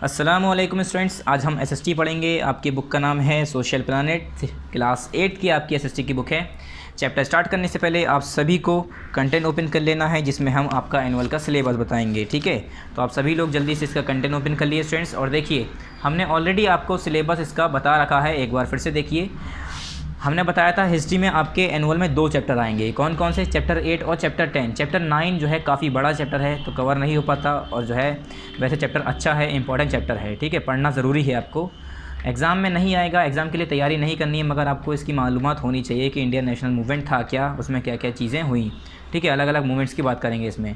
अस्सलामुअलैकुम स्टूडेंट्स, आज हम एसएसटी पढ़ेंगे। आपकी बुक का नाम है सोशल प्लानट, क्लास 8 की आपकी एसएसटी की बुक है। चैप्टर स्टार्ट करने से पहले आप सभी को कंटेंट ओपन कर लेना है, जिसमें हम आपका एनुअल का सिलेबस बताएंगे। ठीक है, तो आप सभी लोग जल्दी से इसका कंटेंट ओपन कर लिए स्टूडेंट्स। और देखिए, हमने ऑलरेडी आपको सिलेबस इसका बता रखा है, एक बार फिर से देखिए। हमने बताया था हिस्ट्री में आपके एनुअल में 2 चैप्टर आएंगे। कौन कौन से? चैप्टर 8 और चैप्टर 10। चैप्टर 9 जो है काफ़ी बड़ा चैप्टर है, तो कवर नहीं हो पाता। और जो है वैसे चैप्टर अच्छा है, इंपॉर्टेंट चैप्टर है। ठीक है, पढ़ना ज़रूरी है आपको। एग्ज़ाम में नहीं आएगा, एग्ज़ाम के लिए तैयारी नहीं करनी है, मगर आपको इसकी मालूमात होनी चाहिए कि इंडियन नेशनल मूवमेंट था क्या, उसमें क्या क्या चीज़ें हुई। ठीक है, अलग अलग मूवमेंट्स की बात करेंगे इसमें।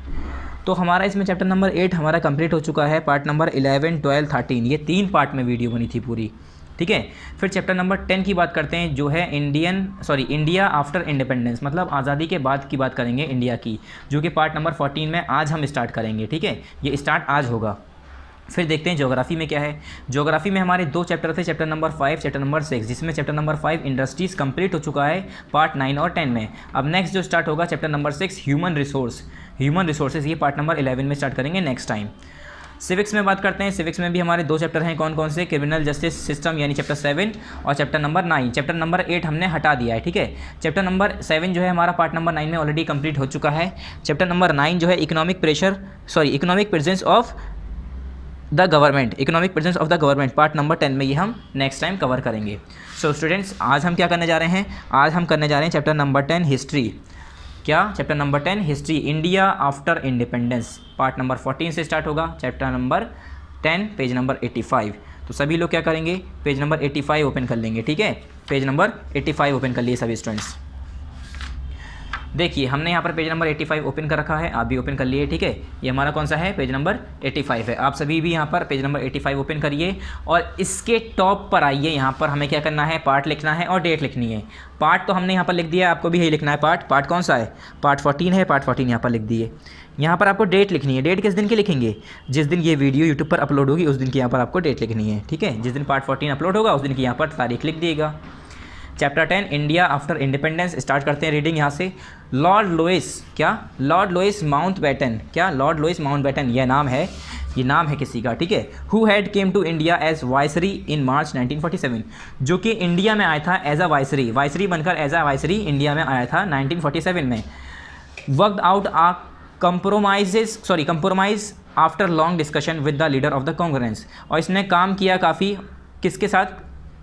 तो हमारा इसमें चैप्टर नंबर 8 हमारा कंप्लीट हो चुका है। पार्ट नंबर 11, 12, 13 ये 3 पार्ट में वीडियो बनी थी पूरी। ठीक है, फिर चैप्टर नंबर 10 की बात करते हैं, जो है इंडिया आफ्टर इंडिपेंडेंस, मतलब आज़ादी के बाद की बात करेंगे इंडिया की, जो कि पार्ट नंबर 14 में आज हम स्टार्ट करेंगे। ठीक है, ये स्टार्ट आज होगा। फिर देखते हैं ज्योग्राफी में क्या है। ज्योग्राफी में हमारे 2 चैप्टर थे, चैप्टर नंबर 5, चैप्टर नंबर 6, जिसमें चैप्टर नंबर 5 इंडस्ट्रीज़ कंप्लीट हो चुका है पार्ट 9 और 10 में। अब नेक्स्ट जो स्टार्ट होगा चैप्टर नंबर 6 ह्यूमन रिसोर्सेज, ये पार्ट नंबर 11 में स्टार्ट करेंगे नेक्स्ट टाइम। सिविक्स में बात करते हैं। सिविक्स में भी हमारे 2 चैप्टर हैं। कौन कौन से? क्रिमिनल जस्टिस सिस्टम यानी चैप्टर 7 और चैप्टर नंबर 9। चैप्टर नंबर 8 हमने हटा दिया है। ठीक है, चैप्टर नंबर 7 जो है हमारा पार्ट नंबर 9 में ऑलरेडी कंप्लीट हो चुका है। चैप्टर नंबर 9 जो है economic presence of the government part number 10 में ये हम नेक्स्ट टाइम कवर करेंगे। सो स्टूडेंट्स, आज हम क्या करने जा रहे हैं? आज हम करने जा रहे हैं चैप्टर नंबर 10 हिस्ट्री। क्या? Chapter number 10 history, India after independence, part number 14 से स्टार्ट होगा। Chapter number 10 page number 85। तो सभी लोग क्या करेंगे? पेज नंबर 85 ओपन कर लेंगे। ठीक है, पेज नंबर 85 ओपन कर लिए सभी स्टूडेंट्स। देखिए, हमने यहाँ पर पेज नंबर 85 ओपन कर रखा है, आप भी ओपन कर लिए। ठीक है, ये हमारा कौन सा है? पेज नंबर 85 है। आप सभी भी यहाँ पर पेज नंबर 85 ओपन करिए और इसके टॉप पर आइए। यहाँ पर हमें क्या करना है? पार्ट लिखना है और डेट लिखनी है। पार्ट तो हमने यहाँ पर लिख दिया है, आपको भी यही लिखना है। पार्ट कौन सा है? पार्ट 14 है। पार्ट 14 यहाँ पर लिख दिए। यहाँ पर आपको डेट लिखनी है। डेट किस दिन की लिखेंगे? जिस दिन ये वीडियो यूट्यूब पर अपलोड होगी उस दिन की यहाँ पर आपको डेट लिखनी है। ठीक है, जिस दिन पार्ट 14 अपलोड होगा उस दिन की यहाँ पर तारीख लिख दिएगा। Chapter 10 India after independence, start करते हैं रीडिंग यहाँ से। लॉर्ड लुइस माउंटबेटन, क्या? लॉर्ड लुइस माउंटबेटन ये नाम है किसी का। ठीक है, who had came to India as viceroy in March 1947, जो कि इंडिया में आया था एज अ वाइसरी बनकर एज अ वाइसरी इंडिया में आया था 1947 में। Worked out a compromise after long discussion with the leader of the Congress, और इसने काम किया काफ़ी किसके साथ?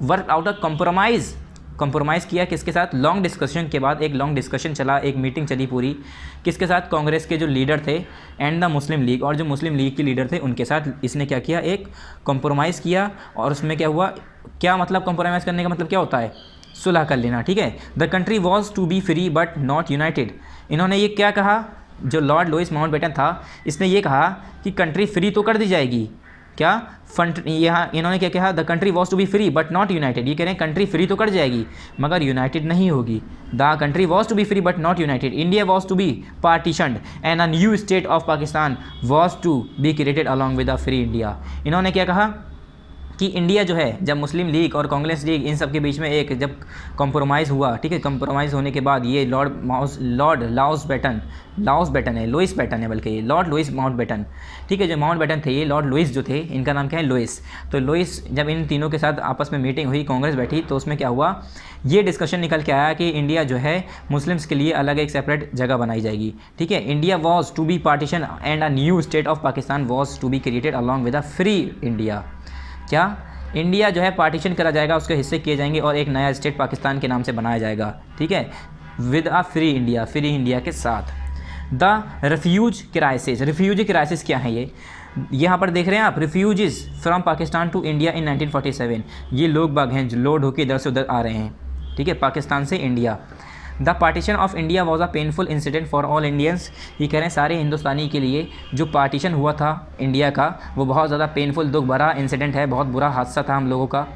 वर्क आउट अ कंप्रोमाइज़ किया किसके साथ? लॉन्ग डिस्कशन के बाद एक लॉन्ग डिस्कशन चला, एक मीटिंग चली पूरी। किसके साथ? कांग्रेस के जो लीडर थे एंड द मुस्लिम लीग, और जो मुस्लिम लीग के लीडर थे उनके साथ इसने क्या किया? एक कंप्रोमाइज़ किया। और उसमें क्या हुआ? क्या मतलब कंप्रोमाइज़ करने का मतलब क्या होता है? सुलह कर लेना। ठीक है, the country was to be free but not united. इन्होंने ये क्या कहा? जो लॉर्ड लुइस माउंटबेटन था, इसने ये कहा कि कंट्री फ्री तो कर दी जाएगी। क्या? यहाँ इन्होंने क्या कहा? The country was to be free but not united. ये कह रहे हैं कंट्री फ्री तो कर जाएगी मगर यूनाइटेड नहीं होगी। The country was to be free but not united. India was to be partitioned and a new state of Pakistan was to be created along with a free India. इन्होंने क्या कहा कि इंडिया जो है, जब मुस्लिम लीग और कांग्रेस लीग इन सब के बीच में एक जब कॉम्प्रोमाइज़ हुआ, ठीक है, कॉम्प्रोमाइज़ होने के बाद ये लॉर्ड लुइस बैटन है, बल्कि ये लॉर्ड लुइस माउंटबेटन। ठीक है, जो माउंटबेटन थे, ये लॉर्ड लुइस जो थे, इनका नाम क्या है? लुइस। तो लुइस, जब इन तीनों के साथ आपस में मीटिंग हुई, कांग्रेस बैठी, तो उसमें क्या हुआ? ये डिस्कशन निकल के आया कि इंडिया जो है मुस्लिम्स के लिए अलग एक सेपरेट जगह बनाई जाएगी। ठीक है, India was to be partition and a new state of Pakistan was to be created along with a free India. क्या? इंडिया जो है पार्टीशन करा जाएगा, उसके हिस्से किए जाएंगे और एक नया स्टेट पाकिस्तान के नाम से बनाया जाएगा। ठीक है, विद अ फ्री इंडिया के साथ। द रिफ्यूज क्राइसिस क्या है? ये यहाँ पर देख रहे हैं आप, refugees from Pakistan to India in 1947। ये लोग बाग हैं जो लोड होकर इधर से उधर आ रहे हैं। ठीक है, पाकिस्तान से India. The partition of India was a painful incident for all Indians. ये कह रहे हैं सारे हिंदुस्तानी के लिए जो पार्टीशन हुआ था इंडिया का, वो बहुत ज़्यादा पेनफुल, दुख भरा इंसिडेंट है, बहुत बुरा हादसा था हम लोगों का।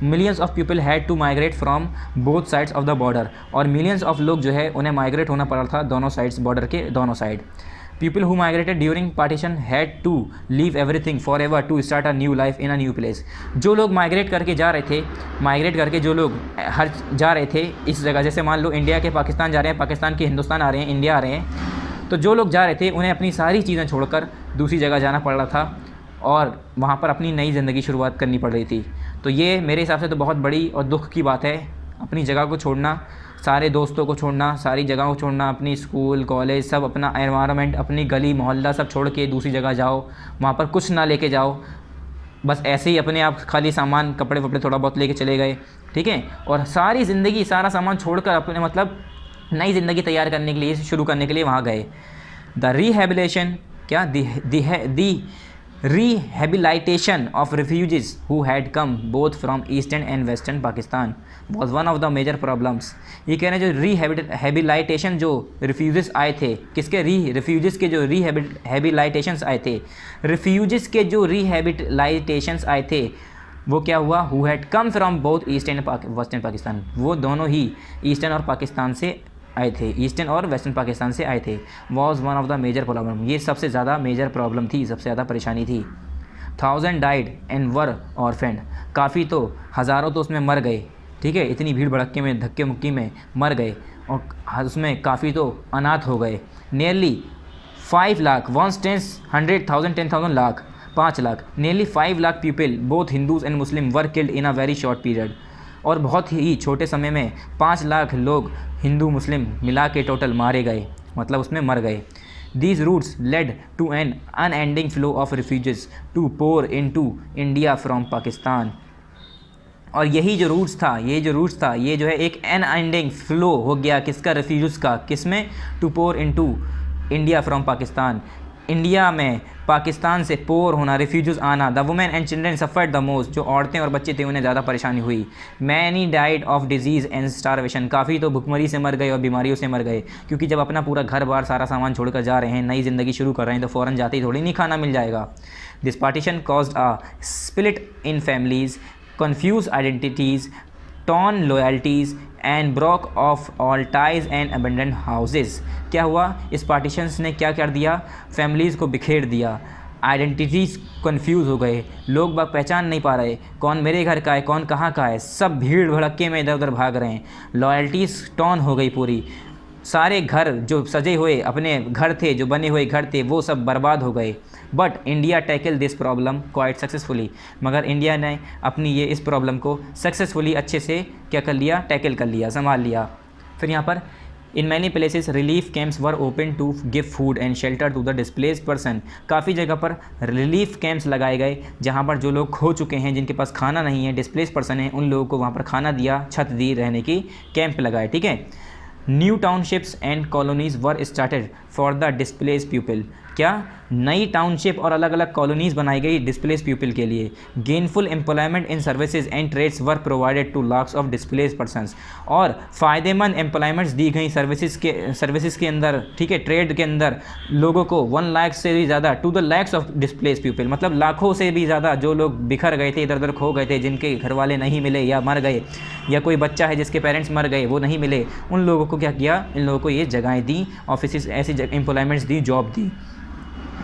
Millions of people had to migrate from both sides of the border, और मिलियंस ऑफ लोग जो है उन्हें माइग्रेट होना पड़ा था दोनों साइड्स, बॉर्डर के दोनों side. People who migrated during partition had to leave everything forever to start a new life in a new place. जो लोग माइग्रेट करके जो लोग हर जा रहे थे इस जगह, जैसे मान लो इंडिया के पाकिस्तान जा रहे हैं, पाकिस्तान के हिंदुस्तान आ रहे हैं, इंडिया आ रहे हैं, तो जो लोग जा रहे थे उन्हें अपनी सारी चीज़ें छोड़कर दूसरी जगह जाना पड़ रहा था और वहाँ पर अपनी नई ज़िंदगी शुरुआत करनी पड़ रही थी। तो ये मेरे हिसाब से तो बहुत बड़ी और दुख की बात है, अपनी जगह को छोड़ना, सारे दोस्तों को छोड़ना, सारी जगह को छोड़ना, अपनी स्कूल कॉलेज सब, अपना एनवायरनमेंट, अपनी गली मोहल्ला सब छोड़ के दूसरी जगह जाओ, वहाँ पर कुछ ना लेके जाओ, बस ऐसे ही अपने आप खाली सामान कपड़े वपड़े थोड़ा बहुत लेके चले गए, ठीक है, और सारी ज़िंदगी सारा सामान छोड़कर अपने मतलब नई ज़िंदगी तैयार करने के लिए, शुरू करने के लिए वहाँ गए। द रिहेबिलेशन क्या दी rehabilitation of refugees who had come both from eastern and western Pakistan was one of the major problems। ये कह रहे हैं जो रिहेबिलिटेशन जो रिफ्यूज़ आए थे, किसके रिफ्यूज़ के जो रिहेबिलिटेशंस आए थे, रिफ्यूज़ के जो रिहेबिलिटेशंस आए थे वो क्या हुआ, who had come from both east and western Pakistan, वो दोनों ही ईस्टर्न और पाकिस्तान से आए थे, ईस्टर्न और वेस्टर्न पाकिस्तान से आए थे। Was one of the major problem, ये सबसे ज़्यादा मेजर प्रॉब्लम थी, सबसे ज़्यादा परेशानी थी। 1000 डाइड एंड वर ऑर्फेंड, काफ़ी तो हज़ारों तो उसमें मर गए, ठीक है, इतनी भीड़ भड़क्के में धक्के मुक्की में मर गए, और उसमें काफ़ी तो अनाथ हो गए। Nearly 5 lakh 100,000 10,000 lakh 5 lakh, nearly 5 lakh people both Hindus and Muslim were killed in a very short period, और बहुत ही छोटे समय में 5 लाख लोग हिंदू मुस्लिम मिला के टोटल मारे गए, मतलब उसमें मर गए। These routes led to an unending flow of refugees to pour into India from Pakistan, और यही जो रूट्स था, ये जो है एक अनएंडिंग फ्लो हो गया किसका, रिफ्यूज़ का, किस में, to pour into India from Pakistan, India में पाकिस्तान से पोर होना, रिफ्यूज़ आना। The women and children suffered the most, जो औरतें और बच्चे थे उन्हें ज़्यादा परेशानी हुई। Many died of disease and starvation, काफ़ी तो भुखमरी से मर गए और बीमारियों से मर गए, क्योंकि जब अपना पूरा घर बार सारा सामान छोड़कर जा रहे हैं, नई ज़िंदगी शुरू कर रहे हैं, तो फ़ौरन जाते ही थोड़ी नहीं खाना मिल जाएगा। This partition caused a split in families, confuse identities, torn loyalties and broke off all ties and abandoned houses. क्या हुआ, इस पार्टीशंस ने क्या कर दिया, फैमिलीज़ को बिखेर दिया, आइडेंटिटीज़ कन्फ्यूज़ हो गए, लोग बाग पहचान नहीं पा रहे, कौन मेरे घर का है कौन कहाँ का है, सब भीड़ भड़क्के में इधर उधर भाग रहे हैं, लॉयल्टीज़ टॉन हो गई पूरी, सारे घर जो सजे हुए अपने घर थे, जो बने हुए घर थे, वो सब बर्बाद हो गए। But India tackle this problem quite successfully, मगर इंडिया ने अपनी ये इस प्रॉब्लम को सक्सेसफुली अच्छे से क्या कर लिया, टैकल कर लिया, संभाल लिया। फिर यहाँ पर in many places relief camps were open to give food and shelter to the displaced person, काफ़ी जगह पर रिलीफ कैंप्स लगाए गए जहाँ पर जो लोग खो चुके हैं, जिनके पास खाना नहीं है, डिस्प्लेस्ड पर्सन है, उन लोगों को वहाँ पर खाना दिया, छत दी, रहने की कैंप लगाए, ठीक है। New townships and colonies were started for the displace people, क्या नई टाउनशिप और अलग अलग कॉलोनीज़ बनाई गई डिस्प्लेस पीपल के लिए। Gainful employment in services and trades were provided to lakhs of displace persons, और फ़ायदेमंद एम्प्लॉयमेंट्स दी गई सर्विसेज के अंदर, ठीक है, ट्रेड के अंदर लोगों को 1 लाख से भी ज़्यादा, to the lakhs of displace people, मतलब लाखों से भी ज़्यादा जो लोग बिखर गए थे, इधर उधर खो गए थे, जिनके घर वाले नहीं मिले या मर गए, या कोई बच्चा है जिसके पेरेंट्स मर गए वो नहीं मिले, उन लोगों को क्या किया, इन लोगों को ये जगहें दी, ऑफिस ऐसी एम्प्लॉयमेंट्स दी, जॉब दी।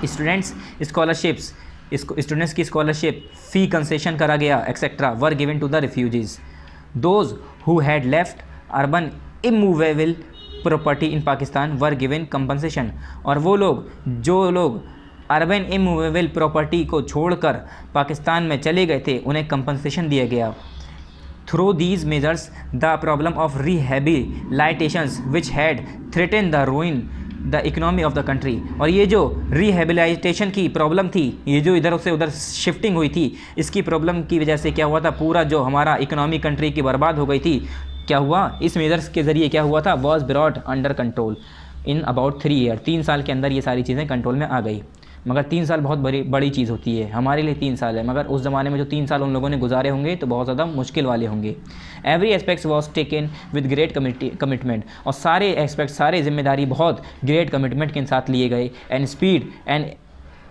स्टूडेंट्स स्कॉलरशिप्स, स्टूडेंट्स की स्कॉलरशिप, फ़ी कंसेशन करा गया, etcetera were given to the refugees. Those who had left urban immovable property in Pakistan were given compensation, और वो लोग जो लोग अर्बन इमूवेबल प्रॉपर्टी को छोड़कर पाकिस्तान में चले गए थे, उन्हें कंपनसेशन दिया गया। Through these measures the problem of rehabilitations which had threaten the ruin the economy of the country, और ये जो रिहेबिलिटेशन की प्रॉब्लम थी, ये जो इधर से उधर शिफ्टिंग हुई थी, इसकी प्रॉब्लम की वजह से क्या हुआ था, पूरा जो हमारा इकनॉमी कंट्री की बर्बाद हो गई थी। क्या हुआ, इस मेजर्स के ज़रिए क्या हुआ था, was brought under control in about 3 year, 3 साल के अंदर ये सारी चीज़ें कंट्रोल में आ गई। मगर 3 साल बहुत बड़ी चीज़ होती है, हमारे लिए 3 साल है, मगर उस ज़माने में जो 3 साल उन लोगों ने गुजारे होंगे तो बहुत ज़्यादा मुश्किल वाले होंगे। Every aspects was taken with great commitment, और सारे एस्पेक्ट, सारे जिम्मेदारी बहुत ग्रेट कमिटमेंट के साथ लिए गए, and speed, and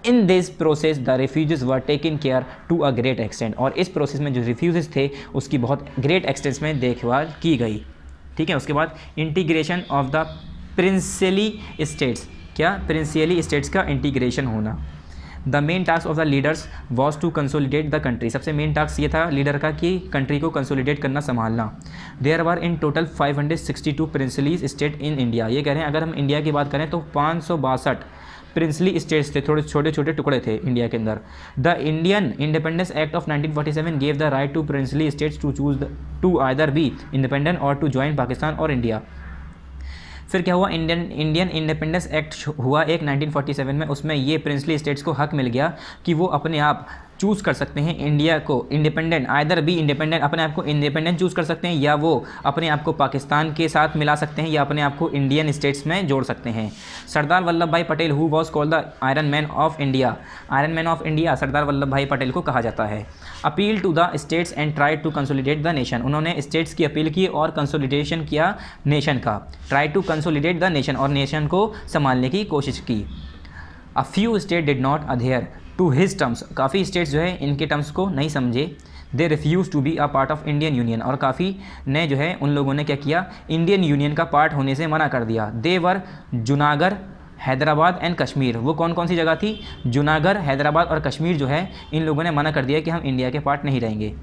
in this process the refugees were taken care to a great extent, और इस प्रोसेस में जो रिफ्यूजेस थे उसकी बहुत ग्रेट एक्सटेंट में देखभाल की गई, ठीक है। उसके बाद integration of the princely states, क्या प्रिंसियली स्टेट्स का इंटीग्रेशन होना। The main task of the leaders was to consolidate the country, सबसे मेन टास्क ये था लीडर का कि कंट्री को कंसोलिडेट करना, संभालना। There were in total 562 princely state in India, ये कह रहे हैं अगर हम इंडिया की बात करें तो 562 प्रिंसली स्टेट्स थे, थोड़े छोटे छोटे टुकड़े थे इंडिया के अंदर। The Indian independence act of 1947 gave the right to princely states to choose to either be independent और टू ज्वाइन पाकिस्तान और इंडिया। फिर क्या हुआ, इंडियन इंडिपेंडेंस एक्ट हुआ एक 1947 में, उसमें ये प्रिंसली स्टेट्स को हक मिल गया कि वो अपने आप चूज़ कर सकते हैं इंडिया को इंडिपेंडेंट, आइदर बी इंडिपेंडेंट, अपने आप को इंडिपेंडेंट चूज़ कर सकते हैं, या वो अपने आप को पाकिस्तान के साथ मिला सकते हैं, या अपने आप को इंडियन स्टेट्स में जोड़ सकते हैं। सरदार वल्लभ भाई Patel who was called the iron man of India, iron man of India Sardar Vallabh भाई पटेल को कहा जाता है। Appeal to the states and try to consolidate the nation, उन्होंने स्टेट्स की अपील की और कंसोलिडेशन किया नेशन का, try to consolidate the nation, और नेशन को संभालने की कोशिश की। A few state did not adhere to his terms, काफ़ी स्टेट्स जो है इनके टर्म्स को नहीं समझे। They refuse to be a part of Indian union, और काफ़ी ने जो है उन लोगों ने क्या किया, इंडियन यूनियन का पार्ट होने से मना कर दिया। दे वर जूनागढ़, हैदराबाद एंड कश्मीर, वो कौन कौन सी जगह थी, जूनागढ़, हैदराबाद और कश्मीर जो है इन लोगों ने मना कर दिया कि हम इंडिया के पार्ट नहीं रहेंगे।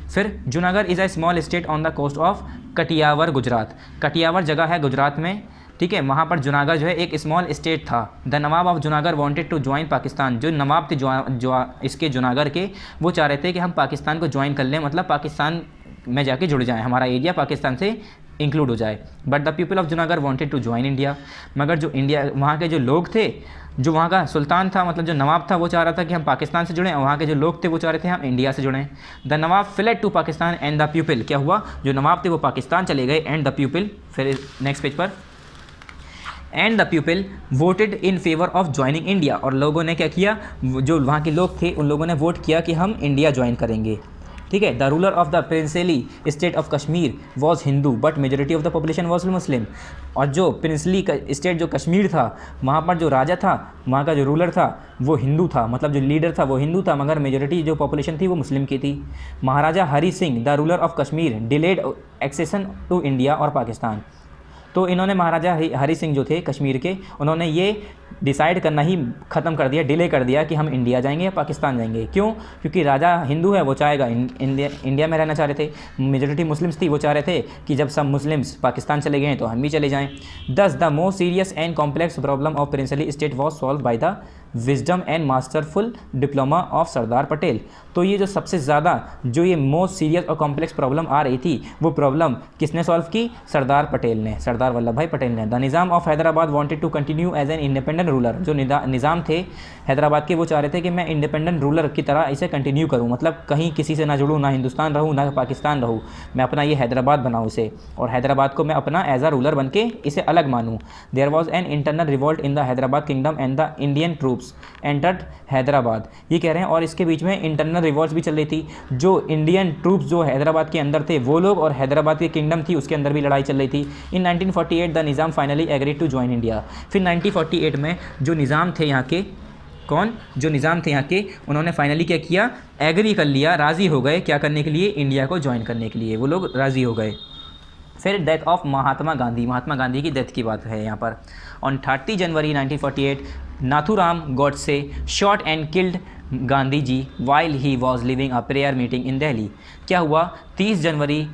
फिर Junagadh is a small state on the coast of Kathiawar Gujarat, Kathiawar जगह है गुजरात में, ठीक है, वहाँ पर जूनागढ़ जो है एक स्मॉल स्टेट था। The Nawab of Junagadh wanted to join Pakistan, जो नवाब थे इसके जूनागढ़ के, वो चाह रहे थे कि हम पाकिस्तान को ज्वाइन कर लें, मतलब पाकिस्तान में जाके जुड़ जाएं, हमारा एरिया पाकिस्तान से इंक्लूड हो जाए। But the people of Junagadh wanted to join India, मगर जो इंडिया वहाँ के जो लोग थे, जो वहाँ का सुल्तान था, मतलब जो नवाब था, वो चाह रहा था कि हम पाकिस्तान से जुड़ें, और वहाँ के जो लोग थे वो चाह रहे थे हम इंडिया से जुड़ें। The Nawab fled to Pakistan and the people, क्या हुआ, जो नवाब थे वो पाकिस्तान चले गए, एंड द पीपल, फिर नेक्स्ट पेज पर, and the people voted in favour of joining India, और लोगों ने क्या किया, जो वहाँ के लोग थे उन लोगों ने वोट किया कि हम इंडिया ज्वाइन करेंगे, ठीक है। The ruler of the princely state of Kashmir was Hindu but majority of the population was Muslim, और जो प्रिंसली स्टेट जो कश्मीर था, वहाँ पर जो राजा था, वहाँ का जो रूलर था वो हिंदू था, मतलब जो लीडर था वो हिंदू था, मगर मेजोरिटी जो पॉपुलेशन थी वो मुस्लिम की थी। Maharaja Hari Singh the ruler of Kashmir delayed accession to India और पाकिस्तान, तो इन्होंने महाराजा हरी सिंह जो थे कश्मीर के, उन्होंने ये डिसाइड करना ही ख़त्म कर दिया, डिले कर दिया कि हम इंडिया जाएंगे या पाकिस्तान जाएंगे। क्यों, क्योंकि राजा हिंदू है, वो चाहेगा इंडिया में रहना चाह रहे थे, मेजोरिटी मुस्लिम्स थी, वो चाह रहे थे कि जब सब मुस्लिम्स पाकिस्तान चले गए हैं तो हम भी चले जाएं। Thus the most serious and complex problem of princely state was solve by the wisdom and masterful diploma of Sardar Patel, तो ये जो सबसे ज़्यादा जो ये मोस्ट सीरियस और कॉम्प्लेक्स प्रॉब्लम आ रही थी, वो प्रॉब्लम किसने सॉल्व की, सरदार पटेल ने, सरदार वल्लभ भाई पटेल ने। The Nizam of Hyderabad wanted to continue as an independent ruler, जो निज़ाम थे हैदराबाद के, वो चाह रहे थे कि मैं इंडिपेंडेंट रूलर की तरह इसे कंटिन्यू करूँ, मतलब कहीं किसी से ना जुड़ूँ, ना हिंदुस्तान रहूँ ना पाकिस्तान रहूँ, मैं अपना ये हैदराबाद बनाऊँ इसे, और हैदराबाद को मैं अपना एज अ रूलर बन के इसे अलग मानूँ। There was an internal revolt in the Hyderabad kingdom and the Indian troops entered Hyderabad, ये कह रहे हैं, और इसके बीच में इंटरनल रिवॉल्ट भी चल रही थी, जो इंडियन ट्रूप्स जो हैदराबाद के अंदर थे वो लोग, और हैदराबाद की किंगडम थी उसके अंदर भी लड़ाई चल रही थी। In 1948 the Nizam finally agreed to join India, फिर 1948 में जो निज़ाम थे यहाँ के, जो निज़ाम थे यहाँ के, उन्होंने फाइनली क्या किया, एग्री कर लिया, राज़ी हो गए, क्या करने के लिए, इंडिया को ज्वाइन करने के लिए वो लोग राज़ी हो गए। फिर डेथ ऑफ महात्मा गांधी, महात्मा गांधी की डेथ की बात है यहाँ पर। On 30 January 1948 Nathuram Godse shot and killed Gandhi ji while he was living a prayer meeting in Delhi, क्या हुआ, 30 जनवरी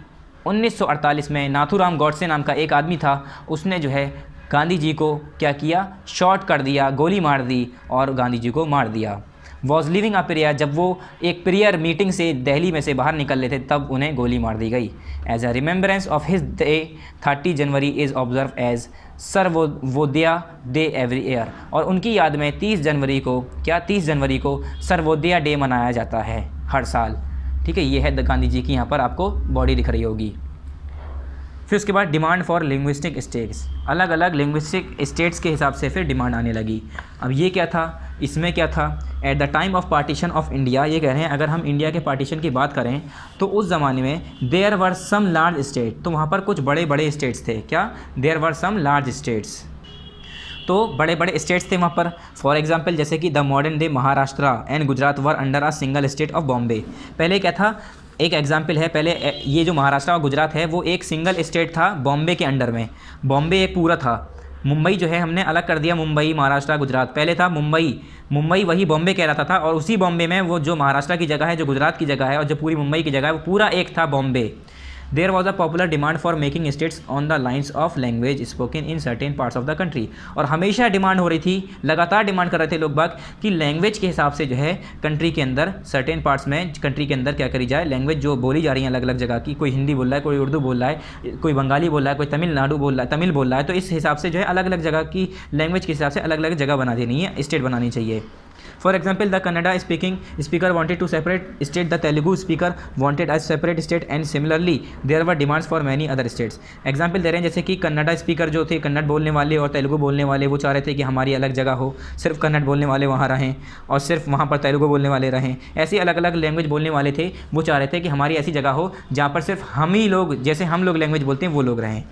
1948 में नाथूराम गॉडसे नाम का एक आदमी था, उसने जो है गांधी जी को क्या किया, शॉट कर दिया, गोली मार दी और गांधी जी को मार दिया। वॉज लिविंग अ प्रेयर, जब वो एक प्रेयर मीटिंग से दिल्ली में से बाहर निकल रहे थे तब उन्हें गोली मार दी गई। As a remembrance of his day 30 January is observe as Sarvodaya day every year, और उनकी याद में 30 जनवरी को, क्या 30 जनवरी को सर्वोदया डे मनाया जाता है हर साल, ठीक है। ये है गांधी जी की यहाँ पर आपको बॉडी दिख रही होगी। फिर उसके बाद डिमांड फॉर लिंग्विस्टिक स्टेट्स, अलग अलग लिंग्विस्टिक स्टेट्स के हिसाब से फिर डिमांड आने लगी। अब ये क्या था, इसमें क्या था, at the time of partition of India, ये कह रहे हैं अगर हम इंडिया के पार्टीशन की बात करें तो उस ज़माने में there were some large state, तो वहाँ पर कुछ बड़े बड़े स्टेट्स थे, क्या, there were some large states, तो बड़े बड़े स्टेट्स थे वहाँ पर। फॉर एग्जांपल जैसे कि the modern day Maharashtra and Gujarat were under a single state of Bombay, पहले क्या था, एक एग्जाम्पल है, पहले ये जो महाराष्ट्र और गुजरात है वो एक सिंगल स्टेट था बॉम्बे के अंडर में, बॉम्बे एक पूरा था, मुंबई जो है हमने अलग कर दिया, मुंबई महाराष्ट्र गुजरात, पहले था मुंबई वही बॉम्बे कहलाता था, और उसी बॉम्बे में वो जो महाराष्ट्र की जगह है, जो गुजरात की जगह है और जो पूरी मुंबई की जगह है वो पूरा एक था Bombay. There was a popular demand for making states on the lines of language spoken in certain parts of the country. और हमेशा डिमांड हो रही थी, लगातार डिमांड कर रहे थे लोग बाग कि लैंग्वेज के हिसाब से जो है कंट्री के अंदर सर्टेन पार्ट्स में कंट्री के अंदर क्या करी जाए, लैंग्वेज जो बोली जा रही है अलग अलग जगह की, कोई हिंदी बोल रहा है, कोई उर्दू बोल रहा है, कोई बंगाली बोल रहा है, कोई तमिलनाडु बोल रहा है, तमिल बोल रहा है, तो इस हिसाब से जो है अलग अलग जगह की लैंग्वेज के हिसाब से अलग अलग जगह बना देनी है, स्टेट बनानी चाहिए। For example, the Kannada speaking speaker wanted to separate state, the Telugu speaker wanted a separate state, and similarly there were demands for many other states. Example दे रहे हैं जैसे कि कन्नड़ा स्पीकर जो थे, कन्नड़ बोलने वाले और तेलुगु बोलने वाले, वो चाह रहे थे कि हमारी अलग जगह हो, सिर्फ कन्नड़ बोलने वाले वहाँ रहें और सिर्फ वहाँ पर तेलुगु बोलने वाले रहें। ऐसे अलग अलग लैंग्वेज बोलने वाले थे, वो चाह रहे थे कि हमारी ऐसी जगह हो जहाँ पर सिर्फ हम ही लोग, जैसे हम लोग लैंग्वेज बोलते हैं वो लोग रहें।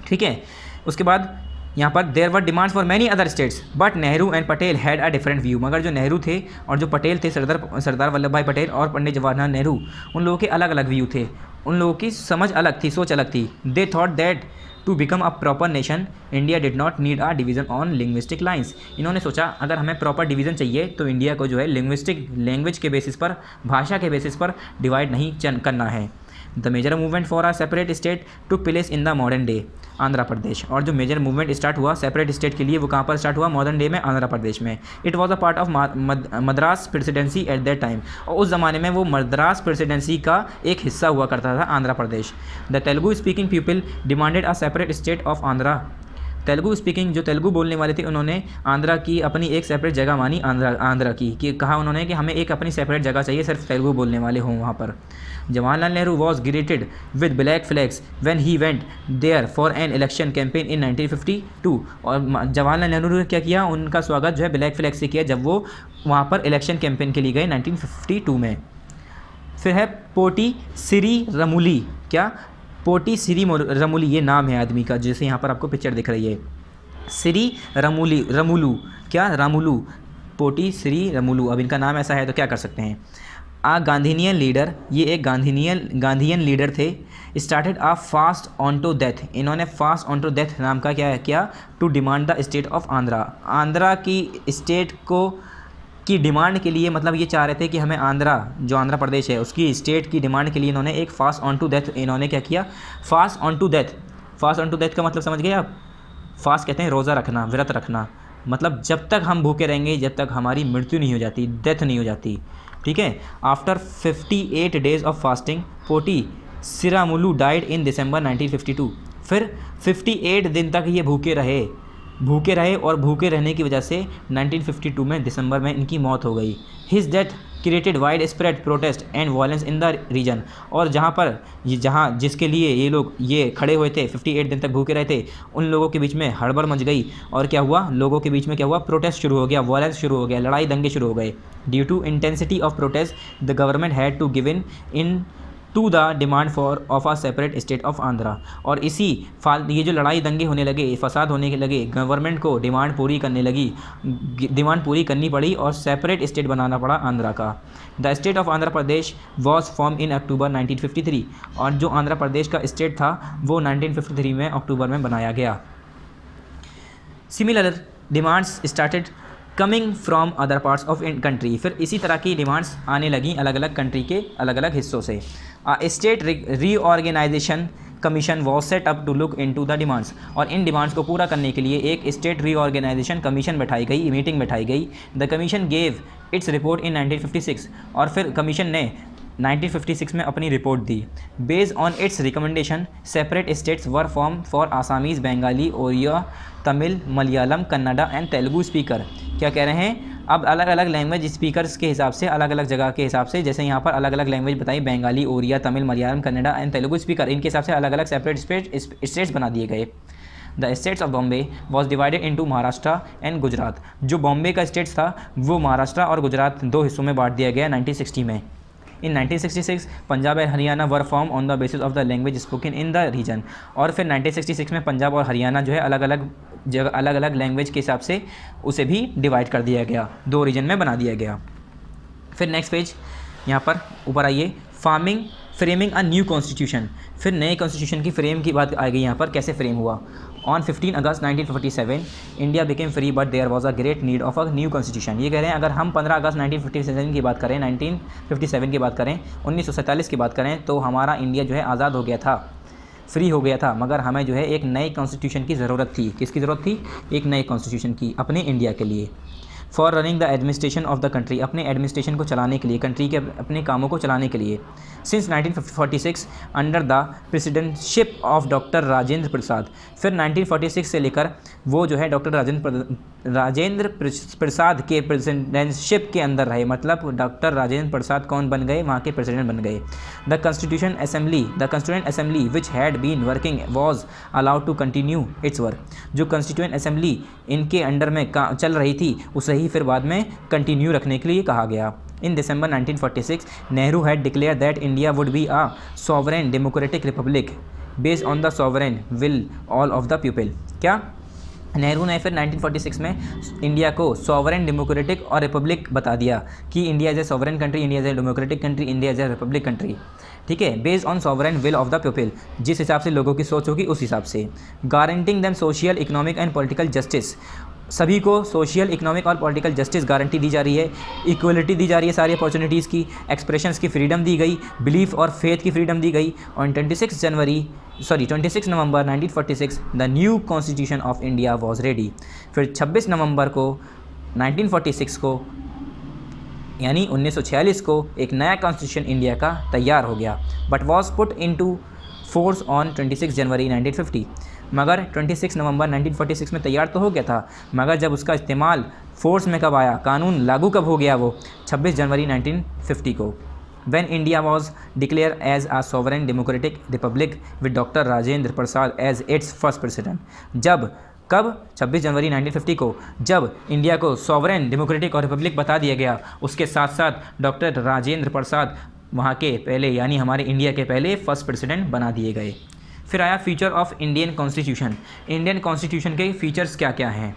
ठीक है, उसके बाद यहाँ पर there were demands for many other states but Nehru and Patel had a different view. मगर जो नेहरू थे और जो पटेल थे, सरदार वल्लभ भाई पटेल और पंडित जवाहरलाल नेहरू, उन लोगों के अलग अलग व्यू थे, उन लोगों की समझ अलग थी, सोच अलग थी। They thought that to become a proper nation India did not need a division on linguistic lines. इन्होंने सोचा अगर हमें प्रॉपर डिवीज़न चाहिए तो इंडिया को जो है लिंग्विस्टिक लैंग्वेज के बेसिस पर, भाषा के बेसिस पर डिवाइड नहीं करना है। The major movement for a separate state took place in the modern day Andhra Pradesh. और जो मेजर मूवमेंट स्टार्ट हुआ सेपरेट स्टेट के लिए वो कहाँ पर स्टार्ट हुआ, मॉडर्न डे में आंध्र प्रदेश में। It was a part of Madras presidency at that time. और उस ज़माने में वो मद्रास प्रेसिडेंसी का एक हिस्सा हुआ करता था Andhra Pradesh. The Telugu speaking people demanded a separate state of Andhra. Telugu speaking जो तेलुगु बोलने वाले थे उन्होंने आंध्रा की अपनी एक सेपरेट जगह मानी, आंध्रा की, कि कहा उन्होंने कि हमें एक अपनी सेपरेट जगह चाहिए, सिर्फ तेलुगु बोलने वाले हों वहाँ पर। Jawaharlal Nehru was greeted with black flags when he went there for an election campaign in 1952। और जवाहरलाल नेहरू ने क्या किया, उनका स्वागत जो है ब्लैक फ्लैग से किया जब वो वहाँ पर इलेक्शन कैंपेन के लिए गए 1952 में। फिर है पोटी सिरी रमूली। क्या, पोटी सिरी रमूली, ये नाम है आदमी का, जैसे यहाँ पर आपको पिक्चर दिख रही है, सिरी रमूली, रमुलू, क्या रामुलू, पोटी सिरी रमुलू। अब इनका नाम ऐसा है तो क्या कर सकते हैं। आ गांधीनियन लीडर, ये एक गांधीनियन लीडर थे। Started a fast on to death, इन्होंने फास्ट ऑन टू डेथ नाम का क्या है, क्या, to demand the state of Andhra. Andhra की स्टेट को की डिमांड के लिए, मतलब ये चाह रहे थे कि हमें आंध्रा, जो आंध्र प्रदेश है उसकी स्टेट की डिमांड के लिए इन्होंने एक फास्ट ऑन टू डेथ, इन्होंने क्या किया, fast on to death. Fast on to death का मतलब समझ गए आप, फास्ट कहते हैं रोज़ा रखना, व्रत रखना, मतलब जब तक हम भूखे रहेंगे, जब तक हमारी मृत्यु नहीं हो जाती, डेथ नहीं हो जाती। ठीक है, after 58 days of fasting Potti Sriramulu died in December 1952। फिर 58 दिन तक ये भूखे रहे और भूखे रहने की वजह से 1952 में दिसंबर में इनकी मौत हो गई। His death created wide spread protest and violence in the region. और जहाँ जिसके लिए ये लोग ये खड़े हुए थे, 58 दिन तक भूखे रहे थे, उन लोगों के बीच में हड़बड़ मच गई और क्या हुआ, लोगों के बीच में क्या हुआ, प्रोटेस्ट शुरू हो गया, वायलेंस शुरू हो गया, लड़ाई दंगे शुरू हो गए। Due to intensity of protest the government had to give in to the demand for of a separate state of Andhra. और ये जो लड़ाई दंगे होने लगे, फसाद होने लगे, गवर्नमेंट को डिमांड पूरी करनी पड़ी और सेपरेट स्टेट बनाना पड़ा आंध्रा का। The state of Andhra Pradesh was form in October 1953। और जो आंध्र प्रदेश का स्टेट था वो 1953 में अक्टूबर में बनाया गया। Similar demands started coming from other parts of country. फिर इसी तरह की डिमांड्स आने लगी अलग अलग कंट्री के अलग अलग हिस्सों से। State reorganisation commission was set up to look into the demands. और इन डिमांड्स को पूरा करने के लिए एक स्टेट रीऑर्गेनाइजेशन कमीशन बैठाई गई, मीटिंग बैठाई गई। The commission gave its report in 1956। और फिर कमीशन ने 1956 में अपनी रिपोर्ट दी। Based on its recommendation separate states were form for Assamese, Bengali, Oriya, Tamil, Malayalam, Kannada and Telugu speaker. क्या कह रहे हैं, अब अलग अलग लैंग्वेज स्पीकर्स के हिसाब से, अलग अलग जगह के हिसाब से, जैसे यहाँ पर अलग अलग लैंग्वेज बताई, बंगाली, ओरिया, तमिल, मलयालम, कन्नडा एंड तेलुगु स्पीकर, इनके हिसाब से अलग अलग सेपरेट स्टेट्स बना दिए गए। The states of Bombay was divided into Maharashtra and Gujarat. जो बॉम्बे का स्टेट्स था वो महाराष्ट्र और गुजरात दो हिस्सों में बांट दिया गया 1960 में। In 1966 Punjab and Haryana were form on the basis of the language spoken in the region. और फिर 1966 में पंजाब और हरियाणा जो है अलग अलग लैंग्वेज के हिसाब से उसे भी डिवाइड कर दिया गया, दो रीजन में बना दिया गया। फिर नेक्स्ट पेज यहाँ पर ऊपर आइए, फार्मिंग फ्रेमिंग अ न्यू कॉन्स्टिट्यूशन, फिर नए कॉन्स्टिट्यूशन की फ्रेम की बात आ गई यहाँ पर, कैसे फ्रेम हुआ। On 15 August 1947 India became free but there was a great need of a new constitution. ये कह रहे हैं अगर हम 15 अगस्त 1957 की बात करें, 1957 की बात करें, 1947 की बात करें, तो हमारा इंडिया जो है आज़ाद हो गया था, फ्री हो गया था, मगर हमें जो है एक नए कॉन्स्टिट्यूशन की ज़रूरत थी। किसकी ज़रूरत थी? एक नए कॉन्स्टिट्यूशन की, अपने इंडिया के लिए। For running the administration of the country, अपने एडमिनिस्ट्रेशन को चलाने के लिए, कंट्री के अपने कामों को चलाने के लिए। Since 1946 under the presidentship of doctor Rajendra Prasad, फिर 1946 से लेकर वो जो है डॉक्टर राजेंद्र प्रसाद के प्रेसिडेंटशिप के अंदर रहे, मतलब डॉक्टर राजेंद्र प्रसाद कौन बन गए? वहाँ के प्रेसिडेंट बन गए। The constitution assembly which had been working was allowed to continue its work, जो कॉन्स्टिट्यूएंट असेंबली इनके अंडर में चल रही थी उसे ही फिर बाद में कंटिन्यू रखने के लिए कहा गया। In December 1946, Nehru had declared that India would be a sovereign democratic republic based on the sovereign will all of the people। क्या नेहरू ने फिर 1946 में इंडिया को सॉवरेन डेमोक्रेटिक और रिपब्लिक बता दिया कि India as a sovereign country, India as a democratic country, India as a republic country. ठीक है, based on sovereign will of the people, जिस हिसाब से लोगों की सोच होगी उस हिसाब से। Guaranteeing them social economic and political justice, सभी को सोशल इकोनॉमिक और पॉलिटिकल जस्टिस गारंटी दी जा रही है, इक्वलिटी दी जा रही है, सारी अपॉर्चुनिटीज़ की, एक्सप्रेशंस की फ्रीडम दी गई, बिलीफ और फेथ की फ्रीडम दी गई। और 26 नवंबर 1946 the new constitution of India was ready. फिर 26 नवंबर को 1946 को यानी 1946 को एक नया कॉन्स्टिट्यूशन इंडिया का तैयार हो गया, but was put into force on 26 जनवरी 1950। मगर 26 नवंबर 1946 में तैयार तो हो गया था, मगर जब उसका इस्तेमाल फोर्स में कब आया, कानून लागू कब हो गया, वो 26 जनवरी 1950 को। When India was declared as a sovereign democratic republic with Dr. Rajendra Prasad as its first president। जब कब 26 जनवरी 1950 को जब इंडिया को सॉवरेन डेमोक्रेटिक और रिपब्लिक बता दिया गया, उसके साथ साथ डॉक्टर राजेंद्र प्रसाद वहाँ के पहले यानी हमारे इंडिया के पहले फर्स्ट प्रेसिडेंट बना दिए गए। फिर आया feature of Indian constitution. Indian constitution के फीचर्स क्या क्या हैं?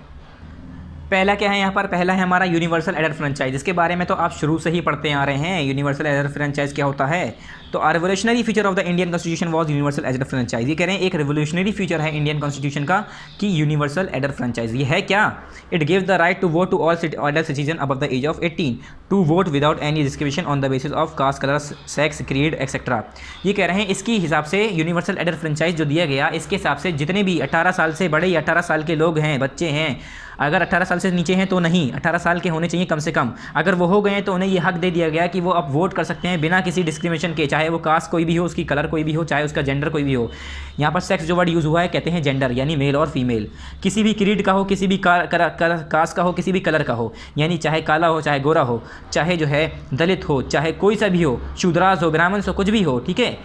पहला क्या है यहाँ पर? पहला है हमारा यूनिवर्सल एडर फ्रेंचाइज। इसके बारे में तो आप शुरू से ही पढ़ते आ रहे हैं, यूनिवर्सल एडर फ्रेंचाइज क्या होता है। तो a revolutionary feature of the Indian constitution was universal adult franchise. ये कह रहे हैं एक रिवोल्यूशनरी फीचर है इंडियन कॉन्स्टिट्यूशन का कि यूनिवर्सल एडर फ्रेंचाइज। ये है क्या? It gives the right to vote to all adult citizen above the age of 18 to vote without any discrimination on the basis of caste, colour, sex, creed etcetera. ये कह रहे हैं इसके हिसाब से यूनिवर्सल एडर फ्रेंचाइज जो दिया गया, इसके हिसाब से जितने भी 18 साल से बड़े या 18 साल के लोग हैं, बच्चे हैं, अगर 18 साल से नीचे हैं तो नहीं, 18 साल के होने चाहिए कम से कम, अगर वो हो गए हैं तो उन्हें ये हक दे दिया गया कि वो अब वोट कर सकते हैं बिना किसी डिस्क्रिमिनेशन के, चाहे वो कास्ट कोई भी हो, उसकी कलर कोई भी हो, चाहे उसका जेंडर कोई भी हो। यहाँ पर सेक्स जो वर्ड यूज़ हुआ है कहते हैं जेंडर, यानी मेल और फीमेल। किसी भी क्रीड का हो, किसी भी कास्ट का हो, किसी भी कलर का हो, यानी चाहे काला हो, चाहे गोरा हो, चाहे जो है दलित हो, चाहे कोई सा भी हो, शूद्रास हो, ब्राह्मण हो, कुछ भी हो, ठीक है,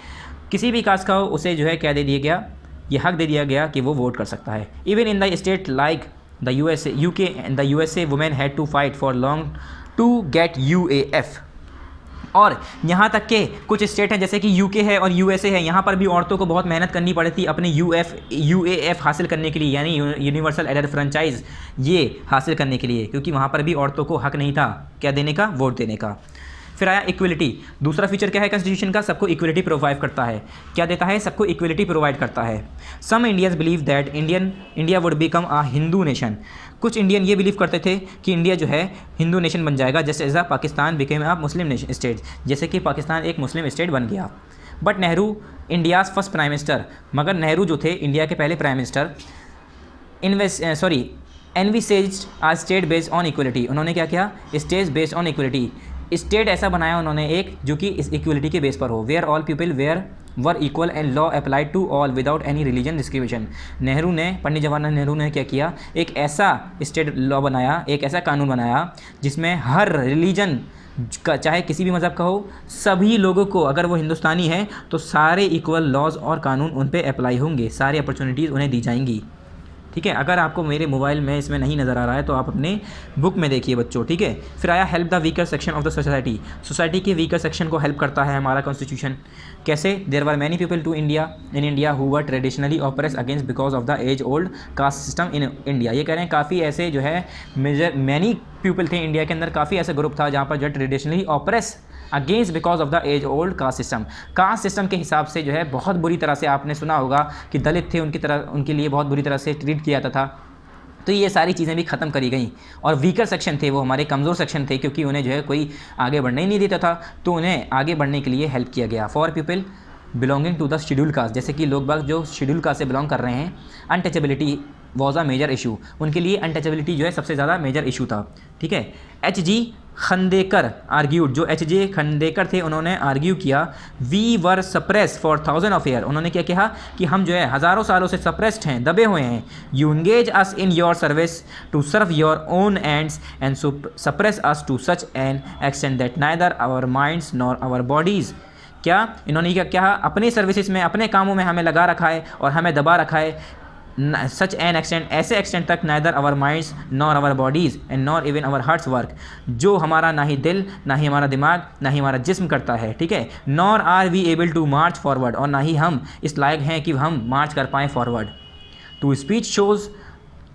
किसी भी कास्ट का हो, उसे जो है क्या दे दिया गया, ये हक दे दिया गया कि वो वोट कर सकता है। Even in the state like the UK and the USA women had to fight for long to get UAF। और यहाँ तक के कुछ स्टेट हैं जैसे कि यूके है और यूएसए है, यहाँ पर भी औरतों को बहुत मेहनत करनी पड़ी थी अपने यूएएफ हासिल करने के लिए, यानी यूनिवर्सल एडर फ्रेंचाइज ये हासिल करने के लिए, क्योंकि वहाँ पर भी औरतों को हक नहीं था क्या देने का, वोट देने का। फिर आया इक्वलिटी। दूसरा फीचर क्या है कॉन्स्टिट्यूशन का? सबको इक्वलिटी प्रोवाइड करता है। क्या देता है? सबको इक्वलिटी प्रोवाइड करता है। Some Indians believe that India would become a Hindu nation. कुछ इंडियन ये बिलीव करते थे कि इंडिया जो है हिंदू नेशन बन जाएगा, जैसे as Pakistan became a Muslim state, जैसे कि पाकिस्तान एक मुस्लिम स्टेट बन गया। But Nehru India's first prime minister, मगर नेहरू जो थे इंडिया के पहले prime minister, envisaged a state based on equality. उन्होंने क्या किया? State based on equality, state ऐसा बनाया उन्होंने एक जो कि इस इक्वलिटी के बेस पर हो, where all people were equal and law applied to all without any religion discrimination. Nehru ने, पंडित जवाहरलाल नेहरू ने क्या किया? एक ऐसा स्टेट लॉ बनाया, एक ऐसा कानून बनाया जिसमें हर रिलीजन का, चाहे किसी भी मज़हब का हो, सभी लोगों को, अगर वो हिंदुस्तानी है तो सारे इक्वल लॉज और कानून उन पर अप्लाई होंगे, सारी अपॉर्चुनिटीज़ उन्हें दी जाएंगी। ठीक है, अगर आपको मेरे मोबाइल में इसमें नहीं नज़र आ रहा है तो आप अपने बुक में देखिए बच्चों, ठीक है। फिर आया help the weaker section of the society. Society के वीकर सेक्शन को हेल्प करता है हमारा कॉन्स्टिट्यूशन। कैसे? There were many people in India who were traditionally oppressed against because of the age old caste system in India. ये कह रहे हैं काफ़ी ऐसे जो है मैनी पीपल थे इंडिया के अंदर, काफ़ी ऐसा ग्रुप था जहाँ पर जो traditionally oppressed against because of the age old caste system. Caste system के हिसाब से जो है बहुत बुरी तरह से, आपने सुना होगा कि दलित थे उनके लिए बहुत बुरी तरह से ट्रीट किया जाता था। तो ये सारी चीज़ें भी ख़त्म करी गई। और वीकर सेक्शन थे, वो हमारे कमज़ोर सेक्शन थे, क्योंकि उन्हें जो है कोई आगे बढ़ने ही नहीं देता था, तो उन्हें आगे बढ़ने के लिए हेल्प किया गया। For people belonging to the schedule caste, जैसे कि लोग बाग जो शेड्यूल कास्ट से बिलोंग कर रहे हैं, untouchability was a major issue, उनके लिए अनटचेबिलिटी जो है सबसे ज़्यादा मेजर इशू था। ठीक है। H.G. खंडेकर आर्ग्यूड, जो H.G. खंडेकर थे उन्होंने आर्ग्यू किया, we were suppressed for thousand of year, उन्होंने क्या कहा कि हम जो है हज़ारों सालों से सप्रेस्ड हैं, दबे हुए हैं। You engage us in your service to serve your own ends and suppress us to such an extent that neither our minds nor our bodies. क्या इन्होंने क्या कहा, अपने सर्विसेज में, अपने कामों में हमें लगा रखा है और हमें दबा रखा है, सच एन एक्सटेंट, ऐसे एक्सटेंट तक, neither our minds nor our bodies and nor even our hearts work, जो हमारा ना ही दिल, ना ही हमारा दिमाग, ना ही हमारा जिस्म करता है। ठीक है। Nor are we able to march forward, और ना ही हम इस लायक हैं कि हम मार्च कर पाएँ forward. To speech shows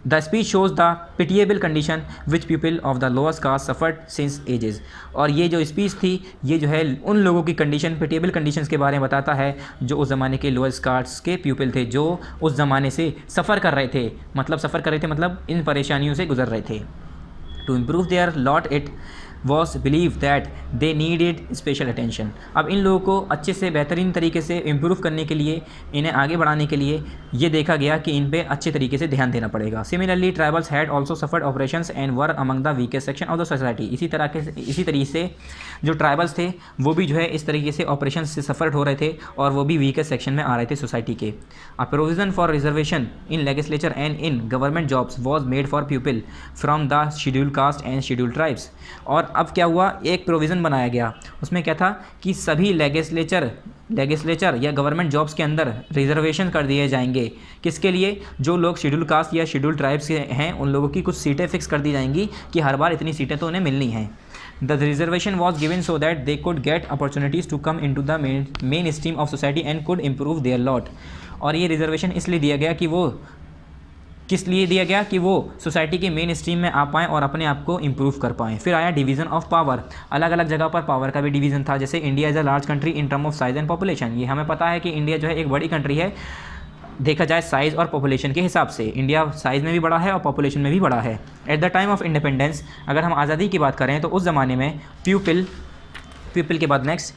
the speech shows the pitiable condition which people of the lowers caste suffered since ages, और ये जो स्पीच थी ये जो है उन लोगों की कंडीशन, पिटिएबल कंडीशंस के बारे में बताता है जो उस ज़माने के लोअर्स कास्ट के पीपल थे, जो उस ज़माने से सफ़र कर रहे थे, मतलब इन परेशानियों से गुजर रहे थे। To improve their lot it was believed that they needed special attention. अब इन लोगों को अच्छे से बेहतरीन तरीके से इम्प्रूव करने के लिए, इन्हें आगे बढ़ाने के लिए ये देखा गया कि इन पे अच्छे तरीके से ध्यान देना पड़ेगा। Similarly tribals had also suffered operations and were among the weakest section of the society. इसी तरीके से जो ट्राइबल्स थे वो भी जो है इस तरीके से ऑपरेशन से सफ़र्ड हो रहे थे और वो भी वीकेस्ट सेक्शन में आ रहे थे सोसाइटी के। A provision for reservation in legislature and in government jobs was made for people from the schedule cast and schedule tribes. और अब क्या हुआ, एक प्रोविज़न बनाया गया, उसमें क्या था कि सभी लेजिस्लेचर या गवर्नमेंट जॉब्स के अंदर रिजर्वेशन कर दिए जाएंगे। किसके लिए, जो लोग शेड्यूल कास्ट या शेड्यूल ट्राइब्स के हैं उन लोगों की कुछ सीटें फिक्स कर दी जाएंगी कि हर बार इतनी सीटें तो उन्हें मिलनी हैं। The reservation was given so that they could get opportunities to come in to the mainstream of society and could improve their lot. और ये रिजर्वेशन इसलिए दिया गया कि वो किस लिए दिया गया कि वो सोसाइटी के मेन स्ट्रीम में आ पाएँ और अपने आप को इम्प्रूव कर पाएँ। फिर आया डिवीज़न ऑफ पावर, अलग अलग जगह पर पावर का भी डिवीज़न था। जैसे India is a large country in term of size and population, ये हमें पता है कि इंडिया जो है एक बड़ी कंट्री है, देखा जाए साइज़ और पॉपुलेशन के हिसाब से इंडिया साइज़ में भी बड़ा है और पॉपुलेशन में भी बड़ा है। At the time of independence, अगर हम आज़ादी की बात करें तो उस ज़माने में पीपल के बाद next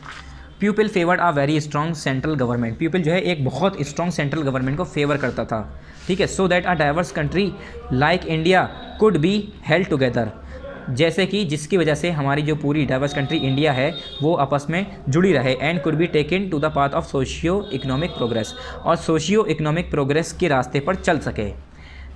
people favoured a very strong central government. People जो है एक बहुत स्ट्रॉन्ग सेंट्रल गवर्नमेंट को फेवर करता था। ठीक है। So that a diverse country like India could be held together, जैसे कि जिसकी वजह से हमारी जो पूरी डाइवर्स कंट्री इंडिया है वो आपस में जुड़ी रहे and could be taken to the path of socio economic progress, और सोशियो इकोनॉमिक प्रोग्रेस के रास्ते पर चल सके।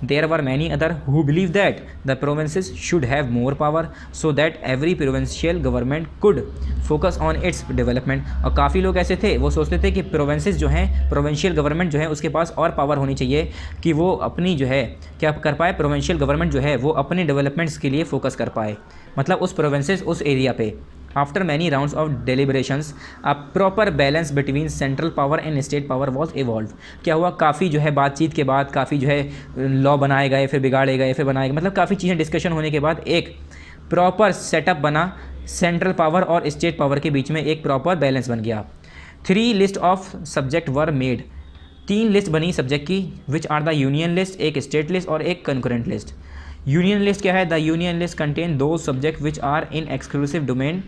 There were many other who believe that the provinces should have more power so that every provincial government could focus on its development। और काफ़ी लोग ऐसे थे वो सोचते थे कि प्रोविंसेस जो हैं, प्रोविंशियल गवर्नमेंट जो है उसके पास और पावर होनी चाहिए कि वो अपनी जो है क्या कर पाए, प्रोविंशियल गवर्नमेंट जो है वो अपने डेवलपमेंट्स के लिए फोकस कर पाए, मतलब उस प्रोविंसेस उस एरिया पे। After many rounds of deliberations a proper balance between central power and state power was evolve. क्या हुआ, काफ़ी जो है बातचीत के बाद, काफ़ी जो है लॉ बनाए गए, फिर बिगाड़े गए, फिर बनाए गए, मतलब काफ़ी चीज़ें डिस्कशन होने के बाद एक प्रॉपर सेटअप बना, सेंट्रल पावर और स्टेट पावर के बीच में एक प्रॉपर बैलेंस बन गया। 3 list of subject were made, 3 list बनी सब्जेक्ट की, which are the union list, एक स्टेट लिस्ट और एक कंकरेंट लिस्ट। यूनियन लिस्ट क्या है, द यूनियन लिस्ट कंटेन दो subject which are in exclusive domain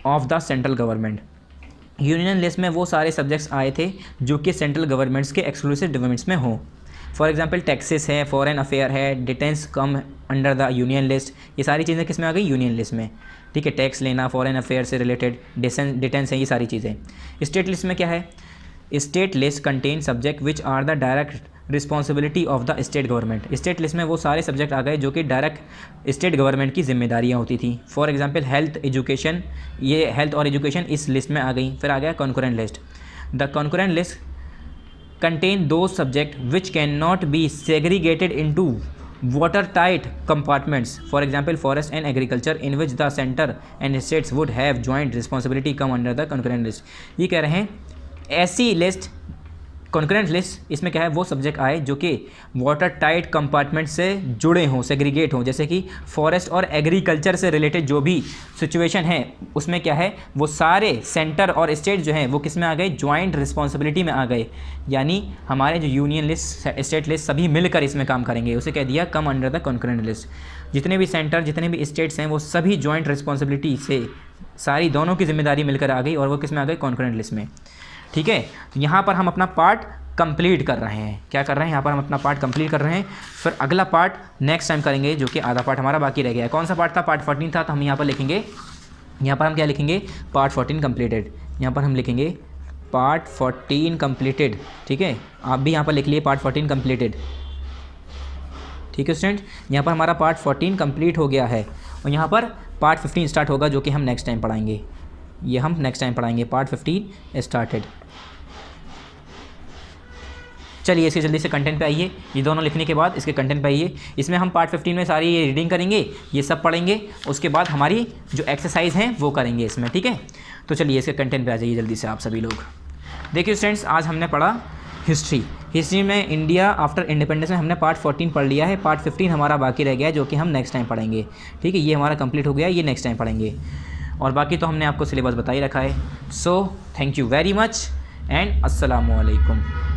of the central government. Union list में वो सारे सब्जेक्ट्स आए थे जो कि सेंट्रल गवर्नमेंट्स के एक्सक्लूसिव डोमेन्स में हों। फॉर एग्जांपल टैक्सेस है, फॉरेन अफेयर है, defence come under the union list, ये सारी चीज़ें किस में आ गई, यूनियन लिस्ट में। ठीक है। टैक्स लेना, फॉरेन अफेयर से रिलेटेड, डिटेंस है, ये सारी चीज़ें। स्टेट लिस्ट में क्या है, state list contain subject which are the direct responsibility of the state government. State list में वो सारे सब्जेक्ट आ गए जो कि डायरेक्ट स्टेट गवर्नमेंट की जिम्मेदारियाँ होती थी। फॉर एग्जांपल हेल्थ, एजुकेशन, ये हेल्थ और एजुकेशन इस लिस्ट में आ गई। फिर आ गया concurrent list. The concurrent list contain दो subject which can not be segregated into water tight compartments, for example forest and agriculture, in which the centre and states would have joint responsibility come under the concurrent list. ये कह रहे हैं ऐसी list concurrent list इसमें क्या है, वो subject आए जो कि वाटर टाइट कंपार्टमेंट से जुड़े हों, सेग्रीगेट हों, जैसे कि फॉरेस्ट और एग्रीकल्चर से रिलेटेड जो भी सिचुएशन है उसमें क्या है, वो सारे सेंटर और स्टेट जो हैं वो किस में आ गए, ज्वाइंट रिस्पॉन्सिबिलिटी में आ गए। यानी हमारे जो यूनियन लिस्ट, स्टेट लिस्ट सभी मिलकर इसमें काम करेंगे, उसे कह दिया कम अंडर द कॉन्करेंट लिस्ट। जितने भी सेंटर, जितने भी स्टेट्स हैं वो सभी ज्वाइंट रिस्पॉन्सिबिलिटी से सारी दोनों की जिम्मेदारी मिलकर आ गई और वो किस में आ गई, कॉन्करेंट लिस्ट में। ठीक है, यहाँ पर हम अपना पार्ट कंप्लीट कर रहे हैं। क्या कर रहे हैं, यहाँ पर हम अपना पार्ट कंप्लीट कर रहे हैं। फिर अगला पार्ट नेक्स्ट टाइम करेंगे, जो कि आधा पार्ट हमारा बाकी रह गया है। कौन सा पार्ट था, पार्ट 14 था। तो हम यहाँ पर लिखेंगे, यहाँ पर हम क्या लिखेंगे, पार्ट 14 कंप्लीटेड। यहाँ पर हम लिखेंगे पार्ट 14 कंप्लीटेड। ठीक है, आप भी यहाँ पर लिख लिए पार्ट 14 कंप्लीटेड। ठीक है स्टूडेंट, यहाँ पर हमारा पार्ट 14 कंप्लीट हो गया है और यहाँ पर पार्ट 15 स्टार्ट होगा, जो कि हम नेक्स्ट टाइम पढ़ाएंगे। ये हम नेक्स्ट टाइम पढ़ाएंगे, पार्ट 15 स्टार्टेड। चलिए इसके जल्दी से कंटेंट पे आइए। ये दोनों लिखने के बाद इसके कंटेंट पे आइए। इसमें हम पार्ट 15 में सारी ये रीडिंग करेंगे, ये सब पढ़ेंगे, उसके बाद हमारी जो एक्सरसाइज हैं वो करेंगे इसमें। ठीक है, तो चलिए इसके कंटेंट पे आ जाइए जल्दी से आप सभी लोग। देखिए स्टूडेंट्स, आज हमने पढ़ा हिस्ट्री में इंडिया आफ्टर इंडिपेंडेंस में हमने पार्ट 14 पढ़ लिया है। पार्ट 15 हमारा बाकी रह गया है, जो कि हम नेक्स्ट टाइम पढ़ेंगे। ठीक है, ये हमारा कंप्लीट हो गया, ये नेक्स्ट टाइम पढ़ेंगे और बाकी तो हमने आपको सिलेबस बता ही रखा है। So thank you very much and अस्सलामु अलैकुम।